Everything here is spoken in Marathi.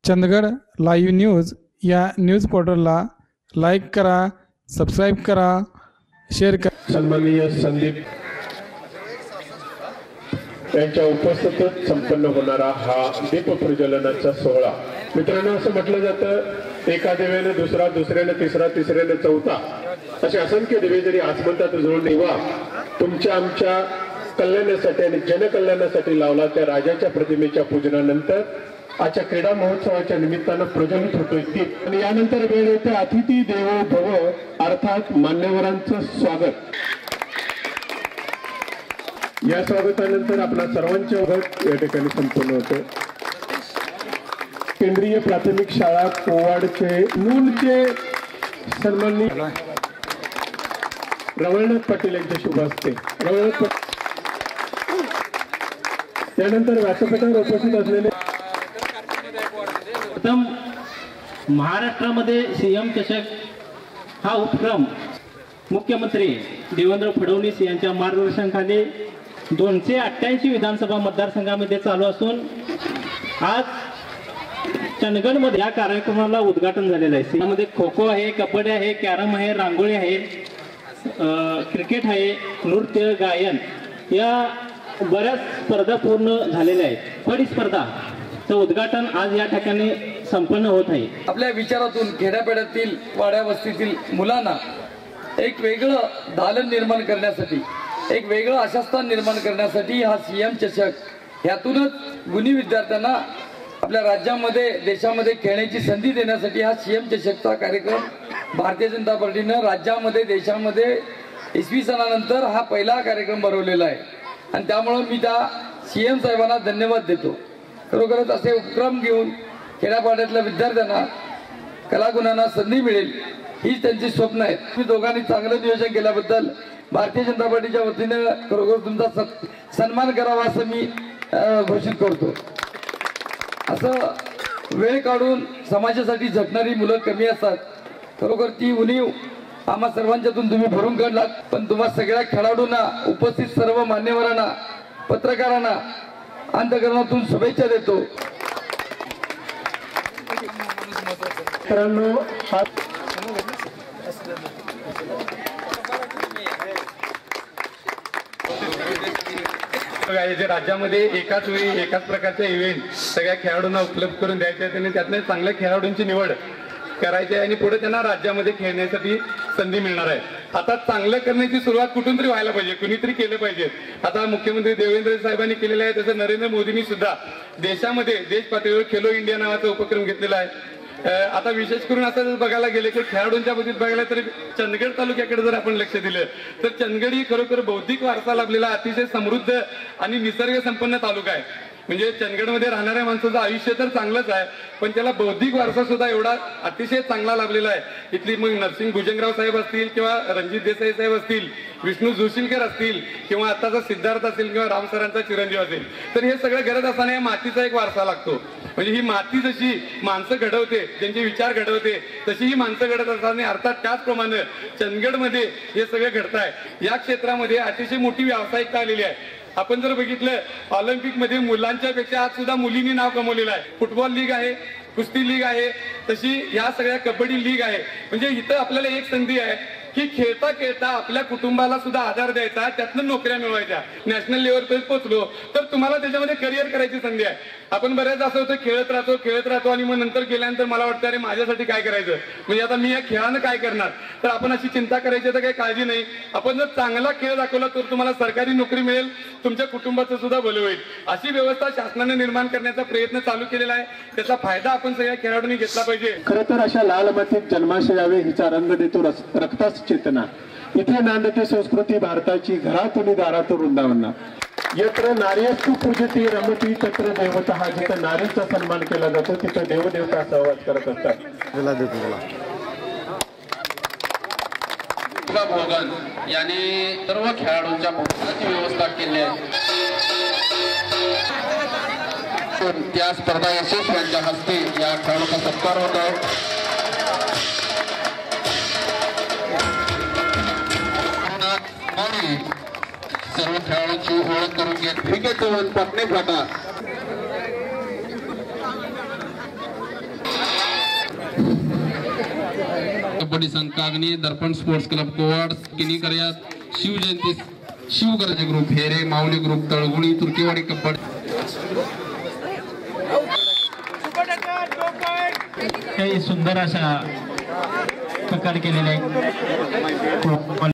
चंदगड लाईव्ह न्यूज या न्यूज पोर्टलला लाईक करा, सबस्क्राईब करा, शेअर करा। सन्माननीय संदीप यांच्या उपस्थितीत संपन्न होणारा हा दीप प्रज्वलनाचा सोहळा। मित्रांनो, असं म्हटलं जातं एका दिव्याने दुसरा, दुसऱ्याने तिसरा, तिसऱ्याने चौथा, असे असंख्य दिवे जरी आसमंतात उजळून निवा तुमच्या आमच्या कल्याणासाठी आणि जनकल्याणासाठी लावला त्या राजाच्या प्रतिमेच्या पूजनानंतर आजच्या क्रीडा महोत्सवाच्या निमित्तानं प्रज्वलित होतोय दीप। आणि यानंतर वेळ येते अतिथी देवो भव अर्थात मान्यवरांचं स्वागत। या स्वागतानंतर आपला सर्वांचे ओघळ या ठिकाणी संपन्न होते। केंद्रीय प्राथमिक शाळा कोवाडचे नूनचे सन्माननीय रवळनाथ पाटील यांच्या शुभ हस्ते त्यानंतर व्यासपीठावर उपस्थित असलेले प्रथम महाराष्ट्रामध्ये सीएम चषक हा उपक्रम मुख्यमंत्री देवेंद्र फडणवीस यांच्या मार्गदर्शनाखाली 288 विधानसभा मतदारसंघामध्ये चालू असून आज चंदगडमध्ये या कार्यक्रमाला उद्घाटन झालेलं आहे। यामध्ये खो खो आहे, कबड्डी आहे, कॅरम आहे, रांगोळी आहे, क्रिकेट आहे, नृत्य, गायन या बऱ्याच स्पर्धा पूर्ण झालेल्या आहेत। फळी स्पर्धाचं उद्घाटन आज या ठिकाणी संपन्न होत आहे। आपल्या विचारातून खेड्यापाड्यातील वाड्या वस्तीतील मुलांना एक वेगळं दालन निर्माण करण्यासाठी, एक वेगळं आशास्थान निर्माण करण्यासाठी हा सीएम चषक यातूनच गुणी विद्यार्थ्यांना आपल्या राज्यामध्ये देशामध्ये खेळण्याची संधी देण्यासाठी हा सीएम चषकचा कार्यक्रम भारतीय जनता पार्टीनं राज्यामध्ये देशामध्ये इसवी सणानंतर हा पहिला कार्यक्रम भरवलेला आहे। आणि त्यामुळे मी त्या सीएम साहेबांना धन्यवाद देतो। खरोखरच असे उपक्रम घेऊन खेड्यापाड्यातल्या विद्यार्थ्यांना कलागुणांना संधी मिळेल हीच त्यांची स्वप्न आहेत। मी दोघांनी चांगलं नियोजन केल्याबद्दल भारतीय जनता पार्टीच्या वतीने खरोखर तुमचा सन्मान करावा असं मी घोषित करतो। असं वेळ काढून समाजासाठी झटणारी मुलं कमी असतात। खरोखर ती उणीव आम्हा सर्वांच्यातून तुम्ही भरून काढलात। पण तुम्हा सगळ्या खेळाडूंना, उपस्थित सर्व मान्यवरांना, पत्रकारांना अंतःकरणातून शुभेच्छा देतो। मित्रांनो, जे राज्यामध्ये एकाच वेळी एकाच प्रकारचे इव्हेंट सगळ्या खेळाडूंना उपलब्ध करून द्यायचे आणि त्यातल्या चांगल्या खेळाडूंची निवड करायची आणि पुढे त्यांना राज्यामध्ये खेळण्यासाठी संधी मिळणार आहे। आता चांगलं करण्याची सुरुवात कुठून तरी व्हायला पाहिजे, कुणीतरी केलं पाहिजे। आता मुख्यमंत्री देवेंद्र साहेबांनी केलेलं आहे, तसं नरेंद्र मोदींनी सुद्धा देशामध्ये देश पातळीवर खेलो इंडिया नावाचा उपक्रम घेतलेला आहे। आता विशेष करून असं बघायला गेले की खेळाडूंच्या बाबतीत बघायला तर चंदगड तालुक्याकडे जर आपण लक्ष दिलं तर चंदगड ही खरोखर बौद्धिक वारसा लाभलेला अतिशय समृद्ध आणि निसर्ग संपन्न तालुका आहे। म्हणजे चंदगडमध्ये राहणाऱ्या माणसाचं आयुष्य तर चांगलंच आहे, पण त्याला बौद्धिक वारसा सुद्धा एवढा अतिशय चांगला लाभलेला आहे। इथली मग नरसिंग भुजंगराव साहेब असतील किंवा रणजित देसाई साहेब असतील, विष्णू जोशीलकर असतील किंवा आताचा सिद्धार्थ असेल किंवा राम सरांचा चिरंजीव असेल, तर हे सगळं घडत असताना या मातीचा एक वारसा लागतो। म्हणजे ही माती जशी माणसं घडवते, त्यांचे विचार घडवते, तशी ही माणसं घडत असताना अर्थात त्याचप्रमाणे चंदगडमध्ये हे सगळं घडत आहे। या क्षेत्रामध्ये अतिशय मोठी व्यावसायिकता आलेली आहे। आपण जर बघितलं ऑलिम्पिक मध्ये मुलांच्या पेक्षा आज सुद्धा मुलींनी नाव कमवलेलं आहे। फुटबॉल लीग आहे, कुस्ती लीग आहे, तशी या सगळ्या कबड्डी लीग आहे। म्हणजे इथं आपल्याला एक संधी आहे की खेळता खेळता आपल्या कुटुंबाला सुद्धा आधार द्यायचा, त्यातनं नोकऱ्या मिळवायच्या। नॅशनल लेवलपर्यंत पोहोचलो तर तुम्हाला त्याच्यामध्ये करिअर करायची संधी आहे। आपण बऱ्याच असं होतं खेळत राहतो आणि मग नंतर गेल्यानंतर मला वाटतं अरे माझ्यासाठी काय करायचं, म्हणजे आता मी या खेळानं काय करणार। तर आपण अशी चिंता करायची तर काही काळजी नाही। आपण जर चांगला खेळ दाखवला तर तुम्हाला सरकारी नोकरी मिळेल, तुमच्या कुटुंबाचं सुद्धा भलं होईल। अशी व्यवस्था शासनाने निर्माण करण्याचा प्रयत्न चालू केलेला आहे, त्याचा फायदा आपण सगळ्या खेळाडूंनी घेतला पाहिजे। खरं तर अशा लाल मातीत जन्माशय यावे हिचा रंग देतो रक्तास चेतना। इथे नांदते संस्कृती भारताची, घरातून दारातून वृंदावना। यत्र नार्यस्तु पूजती रमती तत्र देवता। हा जिथं नारीचा सन्मान केला जातो तिथं देवदेवता सहवास करत असतात। भोगन यांनी सर्व खेळाडूंच्या भोजनाची व्यवस्था केली आहे। त्या स्पर्धा यशस्वी यांच्या हस्ते या खेळाडूंचा सत्कार होत आहे। सर्व खेळाडूंची ओळख करून घेत क्रिकेट पटणे फाटा कबड्डी संघ कागणी, दर्पण स्पोर्ट्स क्लब कोवाड, किनीकर्यात, शिवजयंती शिवगराजे ग्रुप हेरे, माऊली ग्रुप तळगुणी, तुर्कीवाडी कबड्डी काही सुंदर अशा प्रकार केलेले